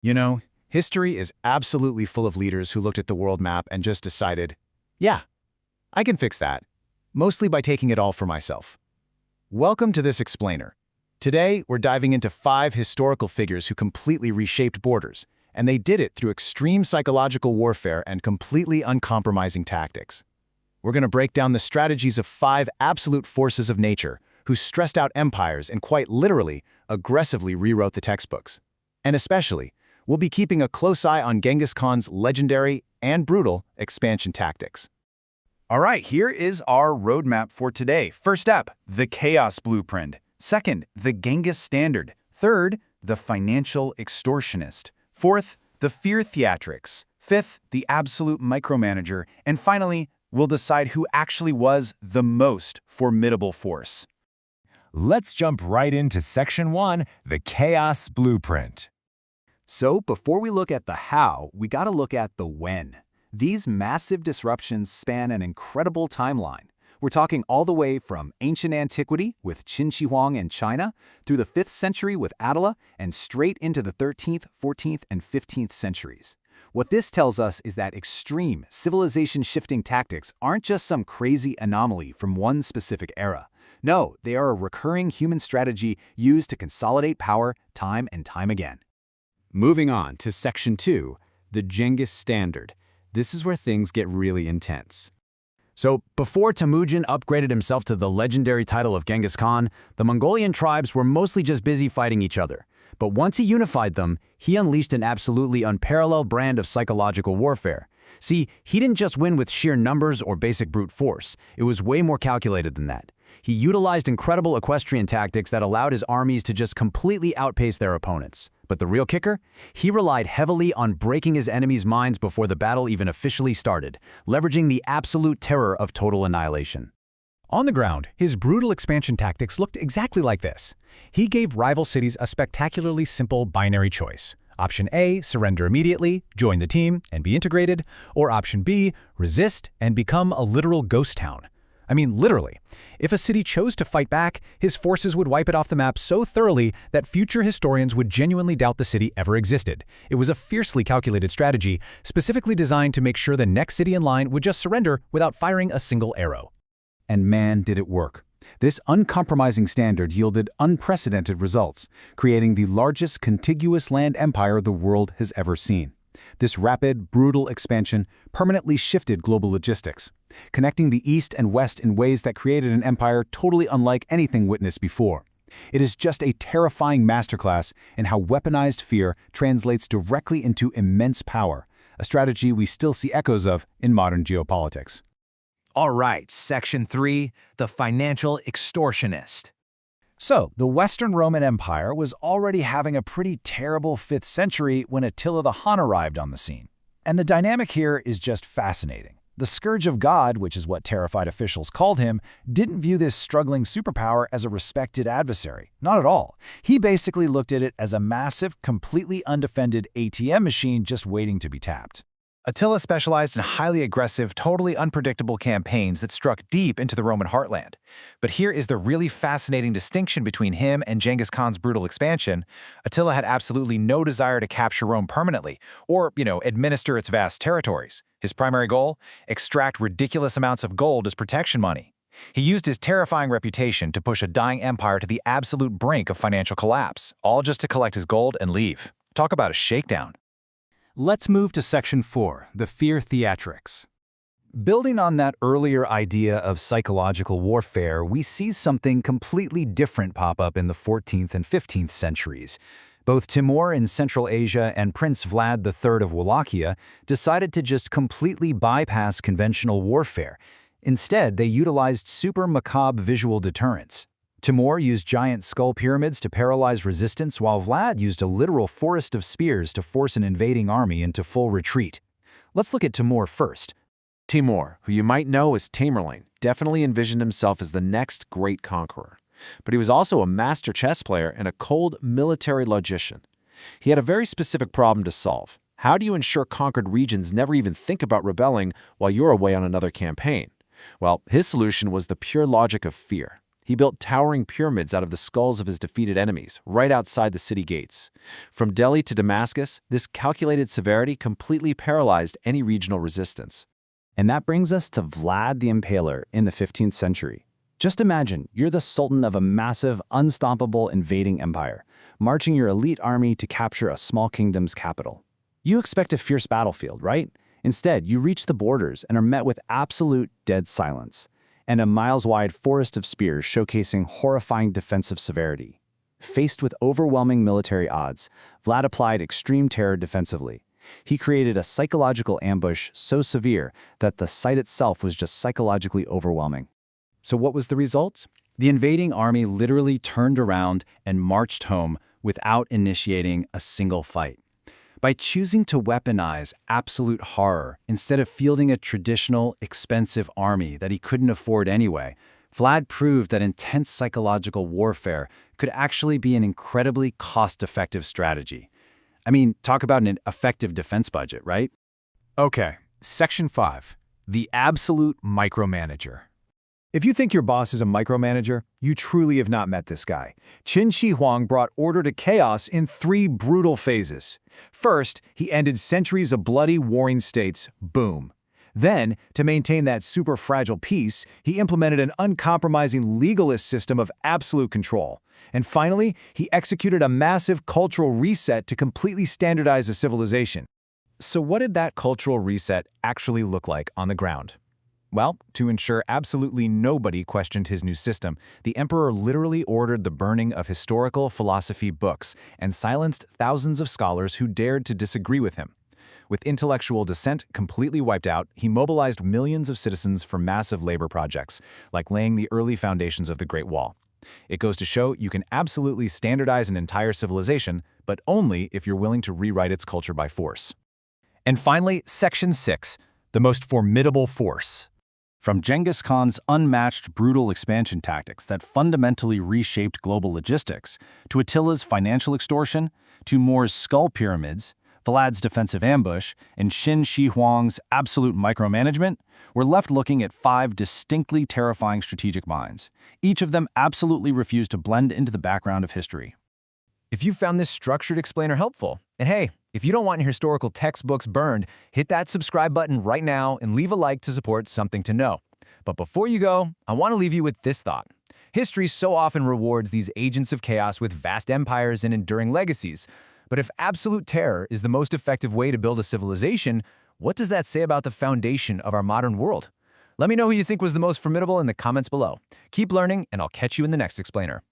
You know, history is absolutely full of leaders who looked at the world map and just decided, yeah, I can fix that, mostly by taking it all for myself. Welcome to this explainer. Today, we're diving into 5 historical figures who completely reshaped borders, and they did it through extreme psychological warfare and completely uncompromising tactics. We're going to break down the strategies of 5 absolute forces of nature who stressed out empires and quite literally, aggressively rewrote the textbooks. And especially, we'll be keeping a close eye on Genghis Khan's legendary and brutal expansion tactics. All right, here is our roadmap for today. First up, the Chaos Blueprint. Second, the Genghis Standard. Third, the Financial Extortionist. Fourth, the Fear Theatrics. Fifth, the Absolute Micromanager. And finally, we'll decide who actually was the most formidable force. Let's jump right into Section 1, the Chaos Blueprint. So before we look at the how, we gotta look at the when. These massive disruptions span an incredible timeline. We're talking all the way from ancient antiquity with Qin Shi Huang in China, through the 5th century with Attila, and straight into the 13th, 14th, and 15th centuries. What this tells us is that extreme, civilization-shifting tactics aren't just some crazy anomaly from one specific era. No, they are a recurring human strategy used to consolidate power time and time again. Moving on to Section 2, the Genghis Standard. This is where things get really intense. So, before Temujin upgraded himself to the legendary title of Genghis Khan, the Mongolian tribes were mostly just busy fighting each other. But once he unified them, he unleashed an absolutely unparalleled brand of psychological warfare. See, he didn't just win with sheer numbers or basic brute force. It was way more calculated than that. He utilized incredible equestrian tactics that allowed his armies to just completely outpace their opponents. But the real kicker? He relied heavily on breaking his enemies' minds before the battle even officially started, leveraging the absolute terror of total annihilation. On the ground, his brutal expansion tactics looked exactly like this. He gave rival cities a spectacularly simple binary choice. Option A, surrender immediately, join the team, and be integrated, or Option B, resist and become a literal ghost town. I mean, literally. If a city chose to fight back, his forces would wipe it off the map so thoroughly that future historians would genuinely doubt the city ever existed. It was a fiercely calculated strategy, specifically designed to make sure the next city in line would just surrender without firing a single arrow. And man, did it work. This uncompromising standard yielded unprecedented results, creating the largest contiguous land empire the world has ever seen. This rapid, brutal expansion permanently shifted global logistics, connecting the East and West in ways that created an empire totally unlike anything witnessed before. It is just a terrifying masterclass in how weaponized fear translates directly into immense power, a strategy we still see echoes of in modern geopolitics. All right, Section 3, the Financial Extortionist. So, the Western Roman Empire was already having a pretty terrible 5th century when Attila the Hun arrived on the scene. And the dynamic here is just fascinating. The Scourge of God, which is what terrified officials called him, didn't view this struggling superpower as a respected adversary. Not at all. He basically looked at it as a massive, completely undefended ATM machine just waiting to be tapped. Attila specialized in highly aggressive, totally unpredictable campaigns that struck deep into the Roman heartland. But here is the really fascinating distinction between him and Genghis Khan's brutal expansion. Attila had absolutely no desire to capture Rome permanently, or, administer its vast territories. His primary goal? Extract ridiculous amounts of gold as protection money. He used his terrifying reputation to push a dying empire to the absolute brink of financial collapse, all just to collect his gold and leave. Talk about a shakedown. Let's move to Section 4, the Fear Theatrics. Building on that earlier idea of psychological warfare, we see something completely different pop up in the 14th and 15th centuries. Both Timur in Central Asia and Prince Vlad III of Wallachia decided to just completely bypass conventional warfare. Instead, they utilized super macabre visual deterrence. Timur used giant skull pyramids to paralyze resistance, while Vlad used a literal forest of spears to force an invading army into full retreat. Let's look at Timur first. Timur, who you might know as Tamerlane, definitely envisioned himself as the next great conqueror. But he was also a master chess player and a cold military logician. He had a very specific problem to solve. How do you ensure conquered regions never even think about rebelling while you're away on another campaign? Well, his solution was the pure logic of fear. He built towering pyramids out of the skulls of his defeated enemies, right outside the city gates. From Delhi to Damascus, this calculated severity completely paralyzed any regional resistance. And that brings us to Vlad the Impaler in the 15th century. Just imagine you're the sultan of a massive, unstoppable invading empire, marching your elite army to capture a small kingdom's capital. You expect a fierce battlefield, right? Instead, you reach the borders and are met with absolute dead silence, and a miles-wide forest of spears showcasing horrifying defensive severity. Faced with overwhelming military odds, Vlad applied extreme terror defensively. He created a psychological ambush so severe that the sight itself was just psychologically overwhelming. So what was the result? The invading army literally turned around and marched home without initiating a single fight. By choosing to weaponize absolute horror instead of fielding a traditional, expensive army that he couldn't afford anyway, Vlad proved that intense psychological warfare could actually be an incredibly cost-effective strategy. I mean, talk about an effective defense budget, right? Okay, Section 5. The absolute micromanager. If you think your boss is a micromanager, you truly have not met this guy. Qin Shi Huang brought order to chaos in 3 brutal phases. First, he ended centuries of bloody warring states, boom. Then, to maintain that super fragile peace, he implemented an uncompromising legalist system of absolute control. And finally, he executed a massive cultural reset to completely standardize a civilization. So what did that cultural reset actually look like on the ground? Well, to ensure absolutely nobody questioned his new system, the emperor literally ordered the burning of historical philosophy books and silenced thousands of scholars who dared to disagree with him. With intellectual dissent completely wiped out, he mobilized millions of citizens for massive labor projects, like laying the early foundations of the Great Wall. It goes to show you can absolutely standardize an entire civilization, but only if you're willing to rewrite its culture by force. And finally, Section 6, the most formidable force. From Genghis Khan's unmatched brutal expansion tactics that fundamentally reshaped global logistics, to Attila's financial extortion, to Timur's skull pyramids, Vlad's defensive ambush, and Qin Shi Huang's absolute micromanagement, we're left looking at 5 distinctly terrifying strategic minds. Each of them absolutely refused to blend into the background of history. If you found this structured explainer helpful, and hey, if you don't want your historical textbooks burned, hit that subscribe button right now and leave a like to support Something to Know. But before you go, I want to leave you with this thought. History so often rewards these agents of chaos with vast empires and enduring legacies. But if absolute terror is the most effective way to build a civilization, what does that say about the foundation of our modern world? Let me know who you think was the most formidable in the comments below. Keep learning, and I'll catch you in the next explainer.